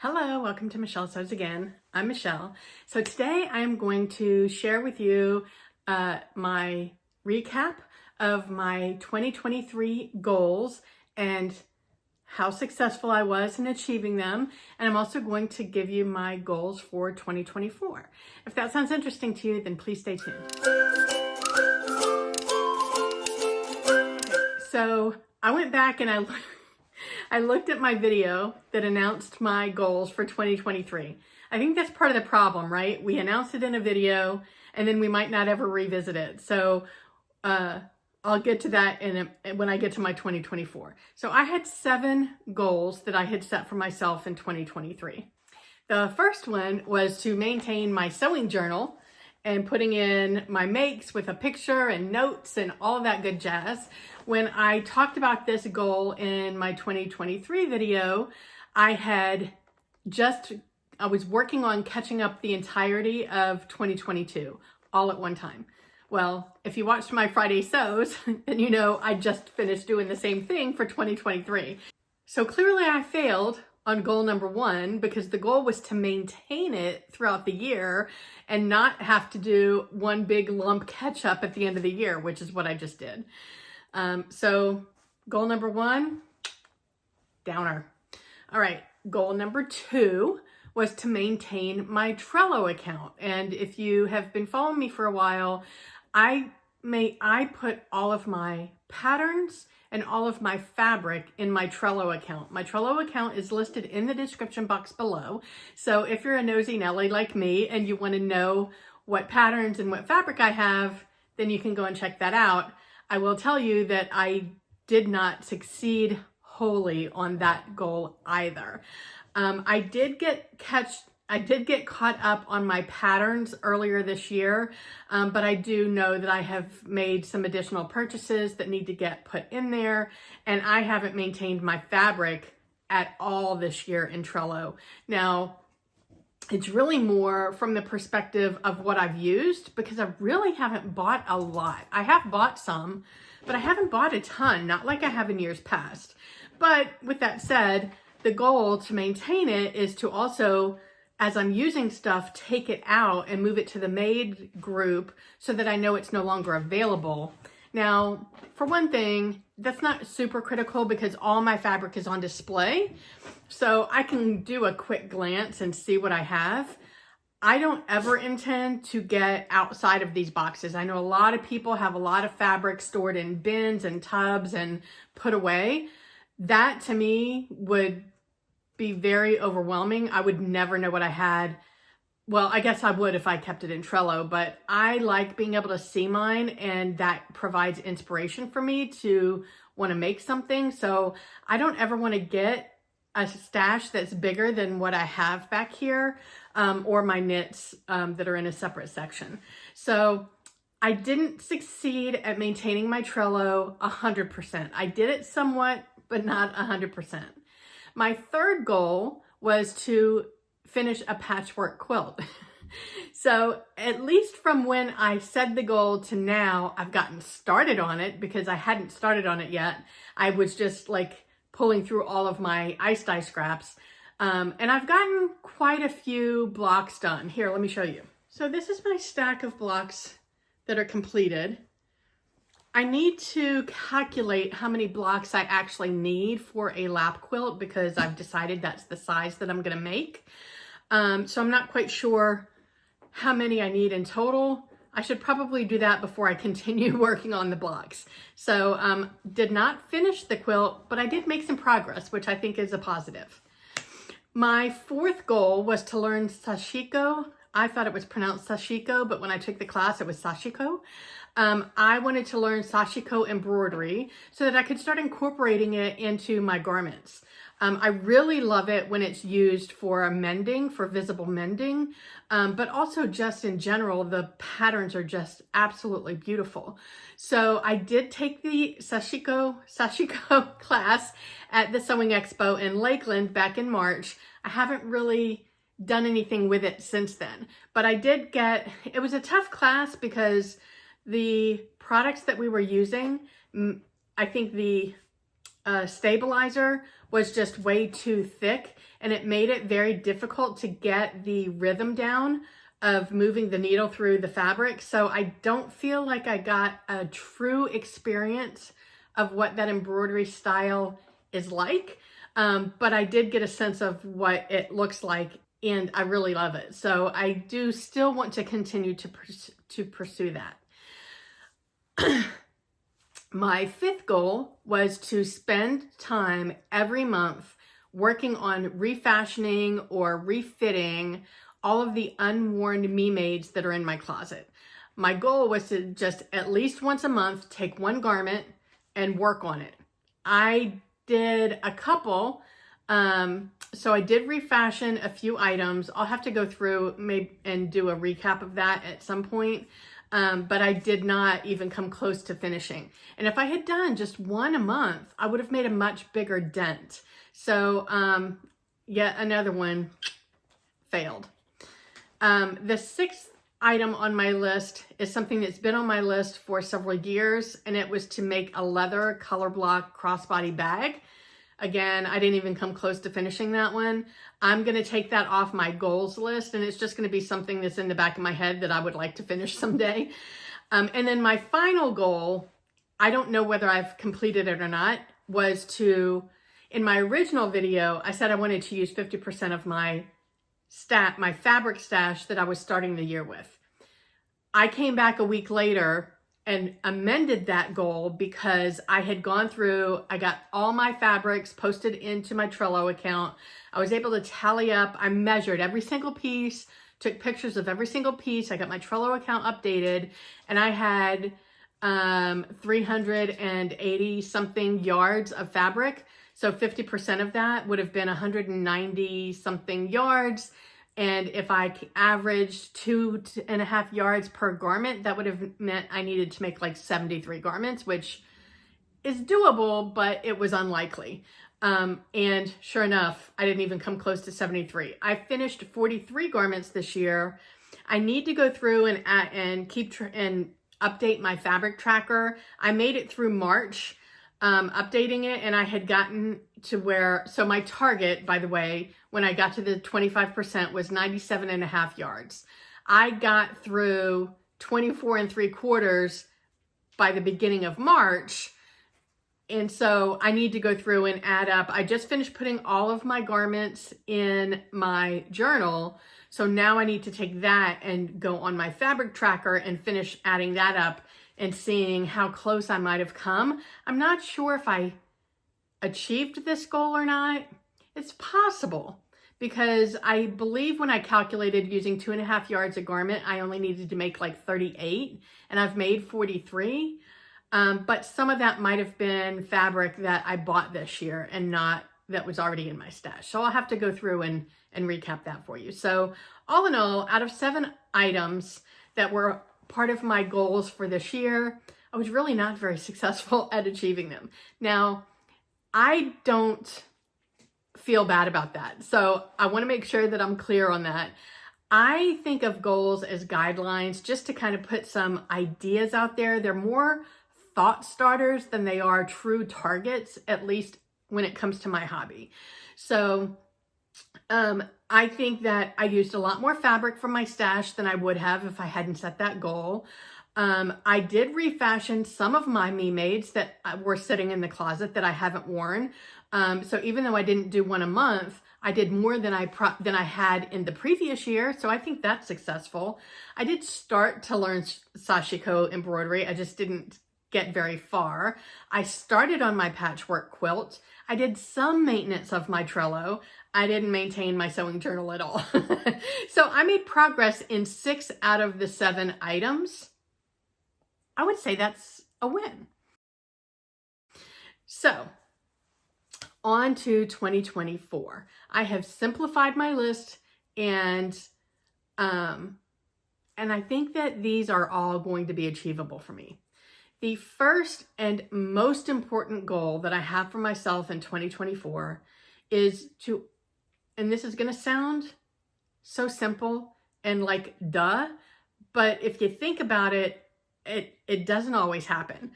Hello, welcome to Michelle Sews Again. I'm Michelle. So today I'm going to share with you my recap of my 2023 goals and how successful I was in achieving them. And I'm also going to give you my goals for 2024. If that sounds interesting to you, then please stay tuned. So I went back and I looked at my video that announced my goals for 2023. I think that's part of the problem, right? We announce it in a video and then we might not ever revisit it. So I'll get to that when I get to my 2024. So I had 7 goals that I had set for myself in 2023. The first one was to maintain my sewing journal and putting in my makes with a picture and notes and all that good jazz. When I talked about this goal in my 2023 video, I was working on catching up the entirety of 2022 all at one time. Well, if you watched my Friday sews, then you know I just finished doing the same thing for 2023. So clearly I failed on goal number 1 because the goal was to maintain it throughout the year and not have to do one big lump catch up at the end of the year, which is what I just did. So goal number 1, downer. All right, goal number 2 was to maintain my Trello account. And if you have been following me for a while, I put all of my patterns and all of my fabric in my Trello account. My Trello account is listed in the description box below. So if you're a nosy Nelly like me and you want to know what patterns and what fabric I have, then you can go and check that out. I will tell you that I did not succeed wholly on that goal either. I did get caught up on my patterns earlier this year, but I do know that I have made some additional purchases that need to get put in there, and I haven't maintained my fabric at all this year in Trello. Now, it's really more from the perspective of what I've used because I really haven't bought a lot. I have bought some, but I haven't bought a ton, not like I have in years past. But with that said, the goal to maintain it is to also, as I'm using stuff, take it out and move it to the made group so that I know it's no longer available. Now, for one thing, that's not super critical because all my fabric is on display. So I can do a quick glance and see what I have. I don't ever intend to get outside of these boxes. I know a lot of people have a lot of fabric stored in bins and tubs and put away. That to me would be very overwhelming. I would never know what I had. Well, I guess I would if I kept it in Trello, but I like being able to see mine, and that provides inspiration for me to want to make something. So I don't ever want to get a stash that's bigger than what I have back here, or my knits that are in a separate section. So I didn't succeed at maintaining my Trello 100%. I did it somewhat, but not 100%. My third goal was to finish a patchwork quilt. So at least from when I set the goal to now, I've gotten started on it because I hadn't started on it yet. I was just like pulling through all of my ice dye scraps. And I've gotten quite a few blocks done. Here, let me show you. So this is my stack of blocks that are completed. I need to calculate how many blocks I actually need for a lap quilt because I've decided that's the size that I'm going to make. So I'm not quite sure how many I need in total. I should probably do that before I continue working on the blocks. So did not finish the quilt, but I did make some progress, which I think is a positive. My fourth goal was to learn sashiko. I thought it was pronounced sashiko, but when I took the class, it was sashiko. I wanted to learn sashiko embroidery so that I could start incorporating it into my garments. I really love it when it's used for mending, for visible mending, but also just in general, the patterns are just absolutely beautiful. So I did take the sashiko class at the Sewing Expo in Lakeland back in March. I haven't really done anything with it since then, but I did get, it was a tough class because the products that we were using, I think the stabilizer was just way too thick, and it made it very difficult to get the rhythm down of moving the needle through the fabric. So I don't feel like I got a true experience of what that embroidery style is like. But I did get a sense of what it looks like, and I really love it. So I do still want to continue to pursue that. My fifth goal was to spend time every month working on refashioning or refitting all of the unworn me-mades that are in my closet. My goal was to just at least once a month take one garment and work on it. I did a couple, so I did refashion a few items. I'll have to go through maybe and do a recap of that at some point. But I did not even come close to finishing. And if I had done just one a month, I would have made a much bigger dent. So yet another one failed. The sixth item on my list is something that's been on my list for several years, and it was to make a leather color block crossbody bag. Again, I didn't even come close to finishing that one. I'm going to take that off my goals list, and it's just going to be something that's in the back of my head that I would like to finish someday. And then my final goal, I don't know whether I've completed it or not, was to, in my original video, I said I wanted to use 50% of my fabric stash that I was starting the year with. I came back a week later and amended that goal because I had gone through, I got all my fabrics posted into my Trello account. I was able to tally up, I measured every single piece, took pictures of every single piece. I got my Trello account updated, and I had 380 something yards of fabric. So 50% of that would have been 190 something yards. And if I averaged 2.5 yards per garment, that would have meant I needed to make like 73 garments, which is doable, but it was unlikely. And sure enough, I didn't even come close to 73. I finished 43 garments this year. I need to go through and update my fabric tracker. I made it through March, updating it, and I had gotten to where, so my target, by the way, when I got to the 25% was 97.5 yards. I got through 24.75 by the beginning of March. And so I need to go through and add up. I just finished putting all of my garments in my journal. So now I need to take that and go on my fabric tracker and finish adding that up and seeing how close I might have come. I'm not sure if I achieved this goal or not. It's possible, because I believe when I calculated using 2.5 yards a garment, I only needed to make like 38, and I've made 43. But some of that might have been fabric that I bought this year and not that was already in my stash. So I'll have to go through and recap that for you. So all in all, out of 7 items that were part of my goals for this year, I was really not very successful at achieving them. Now, I don't feel bad about that. So I want to make sure that I'm clear on that. I think of goals as guidelines just to kind of put some ideas out there. They're more thought starters than they are true targets, at least when it comes to my hobby. So I think that I used a lot more fabric from my stash than I would have if I hadn't set that goal. I did refashion some of my me-mades that were sitting in the closet that I haven't worn. So even though I didn't do one a month, I did more than I had in the previous year. So I think that's successful. I did start to learn sashiko embroidery. I just didn't get very far. I started on my patchwork quilt. I did some maintenance of my Trello. I didn't maintain my sewing journal at all. So I made progress in 6 out of the 7 items. I would say that's a win. So on to 2024. I have simplified my list, and I think that these are all going to be achievable for me. The first and most important goal that I have for myself in 2024 is to, and this is going to sound so simple and like duh, but if you think about it, it doesn't always happen.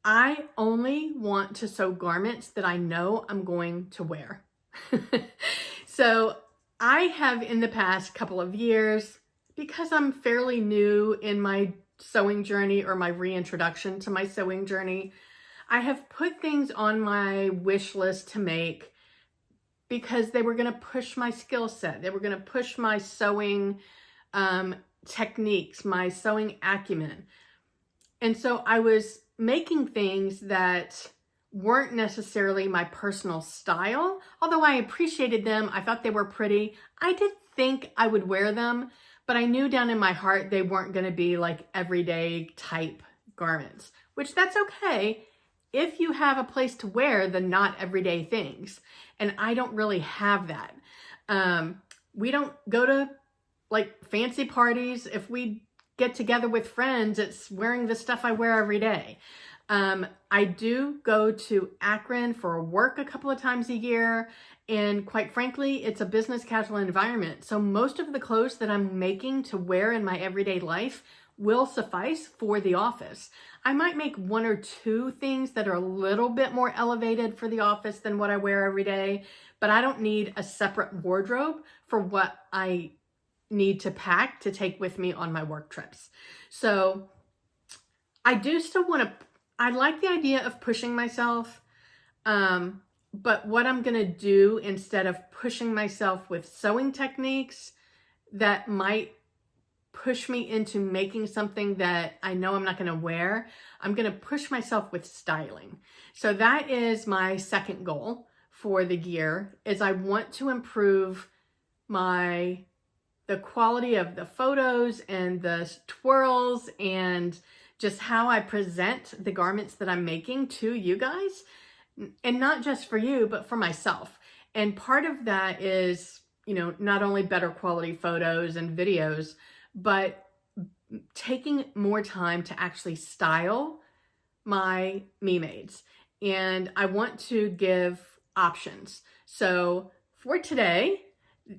I only want to sew garments that I know I'm going to wear. So I have in the past couple of years, because I'm fairly new in my sewing journey or my reintroduction to my sewing journey, I have put things on my wish list to make because they were going to push my skill set. They were going to push my sewing techniques, my sewing acumen. And so I was making things that weren't necessarily my personal style. Although I appreciated them, I thought they were pretty. I did think I would wear them, but I knew down in my heart they weren't going to be like everyday type garments, which that's okay if you have a place to wear the not everyday things. And I don't really have that. We don't go to like fancy parties. If we get together with friends, it's wearing the stuff I wear every day. I do go to Akron for work a couple of times a year, and quite frankly, it's a business casual environment. So most of the clothes that I'm making to wear in my everyday life will suffice for the office. I might make one or two things that are a little bit more elevated for the office than what I wear every day, but I don't need a separate wardrobe for what I need to pack to take with me on my work trips. So I do still want to, I like the idea of pushing myself, but what I'm going to do instead of pushing myself with sewing techniques that might push me into making something that I know I'm not going to wear, I'm going to push myself with styling. So that is my second goal for the year, is I want to improve the quality of the photos and the twirls and just how I present the garments that I'm making to you guys, and not just for you, but for myself. And part of that is, not only better quality photos and videos, but taking more time to actually style my me-mades. And I want to give options. So for today,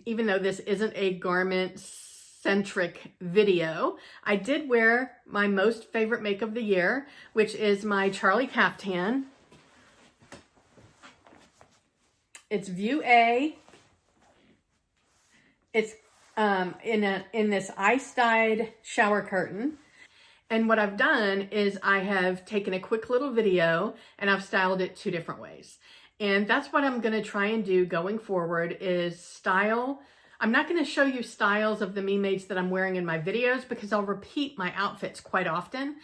even though this isn't a garment-centric video, I did wear my most favorite make of the year, which is my Charlie caftan. It's View A. It's in this ice-dyed shower curtain. And what I've done is I have taken a quick little video and I've styled it 2 different ways. And that's what I'm going to try and do going forward, is style. I'm not going to show you styles of the me-mades that I'm wearing in my videos because I'll repeat my outfits quite often.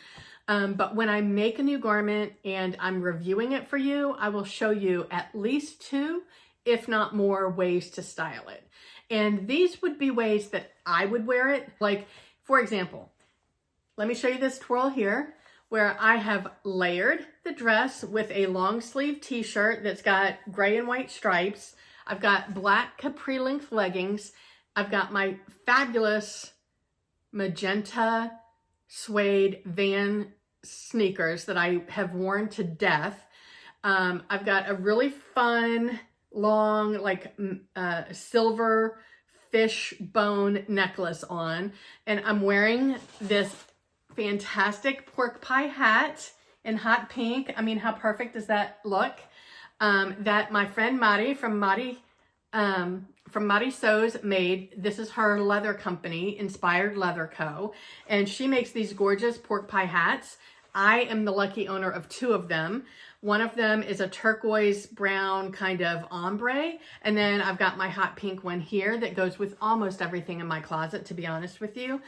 But when I make a new garment and I'm reviewing it for you, I will show you at least 2, if not more, ways to style it. And these would be ways that I would wear it. Like, for example, let me show you this twirl here, where I have layered the dress with a long sleeve t-shirt that's got gray and white stripes. I've got black capri length leggings. I've got my fabulous magenta suede Van sneakers that I have worn to death. I've got a really fun, long, like silver fish bone necklace on, and I'm wearing this fantastic pork pie hat in hot pink. I mean, how perfect does that look? That my friend Mari from Mari Sews made. This is her leather company, Inspired Leather Co. And she makes these gorgeous pork pie hats. I am the lucky owner of 2 of them. One of them is a turquoise brown kind of ombre. And then I've got my hot pink one here that goes with almost everything in my closet, to be honest with you.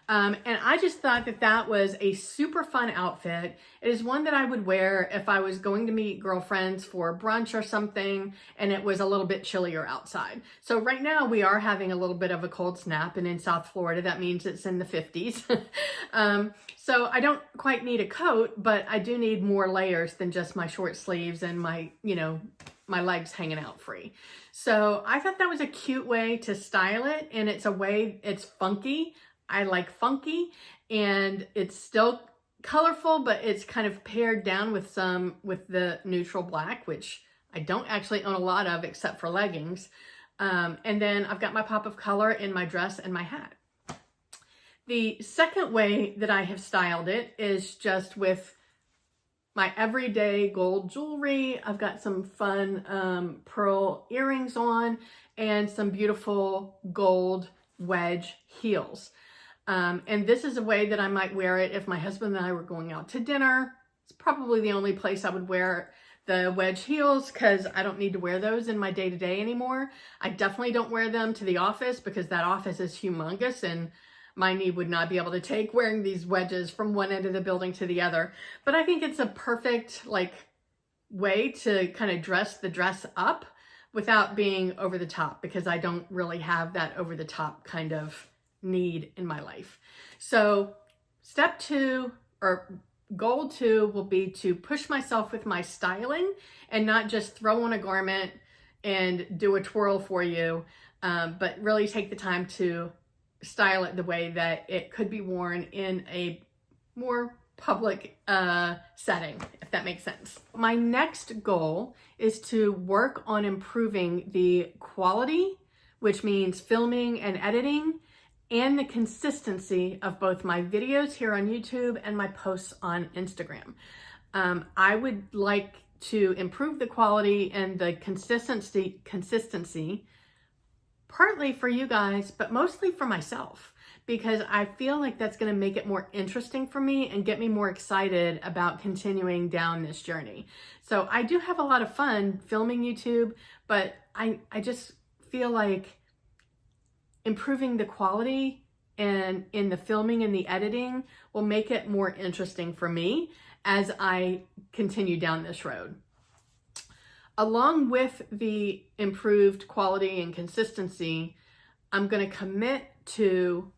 And I just thought that that was a super fun outfit. It is one that I would wear if I was going to meet girlfriends for brunch or something and it was a little bit chillier outside. So right now we are having a little bit of a cold snap, and in South Florida that means it's in the 50s. So I don't quite need a coat, but I do need more layers than just my short sleeves and my, my legs hanging out free. So I thought that was a cute way to style it, and it's funky. I like funky, and it's still colorful, but it's kind of pared down with the neutral black, which I don't actually own a lot of except for leggings. And then I've got my pop of color in my dress and my hat. The second way that I have styled it is just with my everyday gold jewelry. I've got some fun pearl earrings on and some beautiful gold wedge heels. And this is a way that I might wear it if my husband and I were going out to dinner. It's probably the only place I would wear the wedge heels because I don't need to wear those in my day-to-day anymore. I definitely don't wear them to the office because that office is humongous and my knee would not be able to take wearing these wedges from one end of the building to the other. But I think it's a perfect way to kind of dress the dress up without being over the top, because I don't really have that over the top kind of need in my life. So step 2 or goal 2 will be to push myself with my styling and not just throw on a garment and do a twirl for you, but really take the time to style it the way that it could be worn in a more public setting, if that makes sense. My next goal is to work on improving the quality, which means filming and editing, and the consistency of both my videos here on YouTube and my posts on Instagram. I would like to improve the quality and the consistency, partly for you guys, but mostly for myself, because I feel like that's going to make it more interesting for me and get me more excited about continuing down this journey. So I do have a lot of fun filming YouTube, but I just feel like improving the quality and in the filming and the editing will make it more interesting for me as I continue down this road. Along with the improved quality and consistency, I'm going to commit to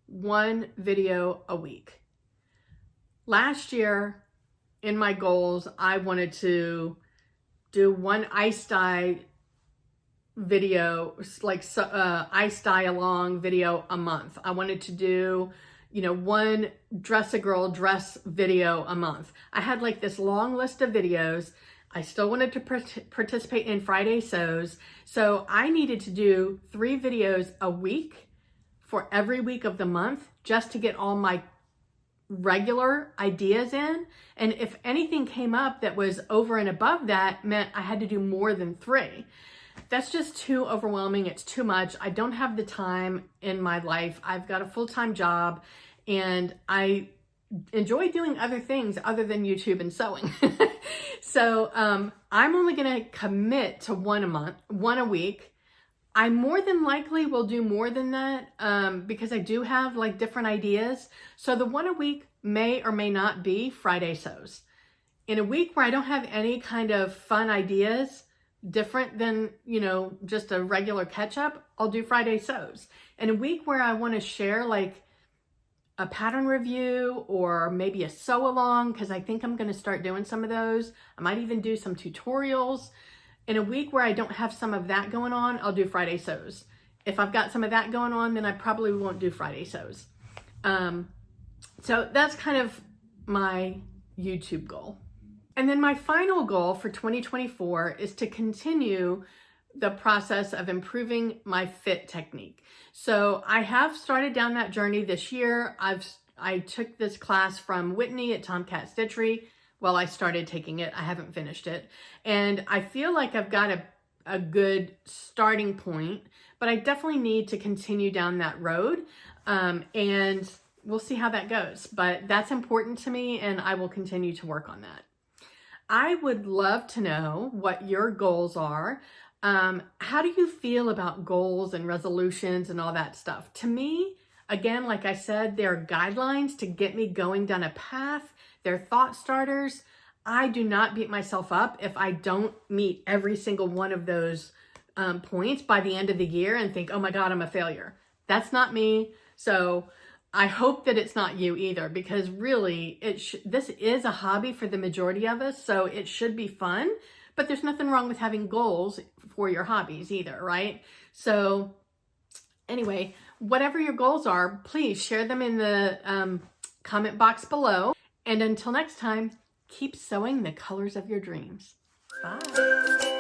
1 video a week. Last year, in my goals, I wanted to do 1 ice dye video, ice dye along video a month. I wanted to do, 1 dress a girl dress video a month. I had this long list of videos. I still wanted to participate in Friday sews. So I needed to do 3 videos a week for every week of the month just to get all my regular ideas in. And if anything came up that was over and above that, meant I had to do more than 3. That's just too overwhelming. It's too much. I don't have the time in my life. I've got a full-time job and I enjoy doing other things other than YouTube and sewing. So I'm only going to commit to 1 a week. I more than likely will do more than that because I do have different ideas. So the 1 a week may or may not be Friday sews. In a week where I don't have any kind of fun ideas, different than, just a regular catch up, I'll do Friday sews. In a week where I want to share a pattern review or maybe a sew along, because I think I'm going to start doing some of those. I might even do some tutorials. In a week where I don't have some of that going on, I'll do Friday sews. If I've got some of that going on, then I probably won't do Friday sews. So that's kind of my YouTube goal. And then my final goal for 2024 is to continue the process of improving my fit technique. So I have started down that journey this year. I took this class from Whitney at Tomcat Stitchery. Well, I started taking it. I haven't finished it. And I feel like I've got a good starting point, but I definitely need to continue down that road. And we'll see how that goes. But that's important to me and I will continue to work on that. I would love to know what your goals are. How do you feel about goals and resolutions and all that stuff? To me, again, like I said, they're guidelines to get me going down a path. They're thought starters. I do not beat myself up if I don't meet every single one of those points by the end of the year and think, oh my God, I'm a failure. That's not me. So I hope that it's not you either, because really this is a hobby for the majority of us. So it should be fun. But there's nothing wrong with having goals for your hobbies either, right? So anyway, whatever your goals are, please share them in the comment box below. And until next time, keep sewing the colors of your dreams. Bye.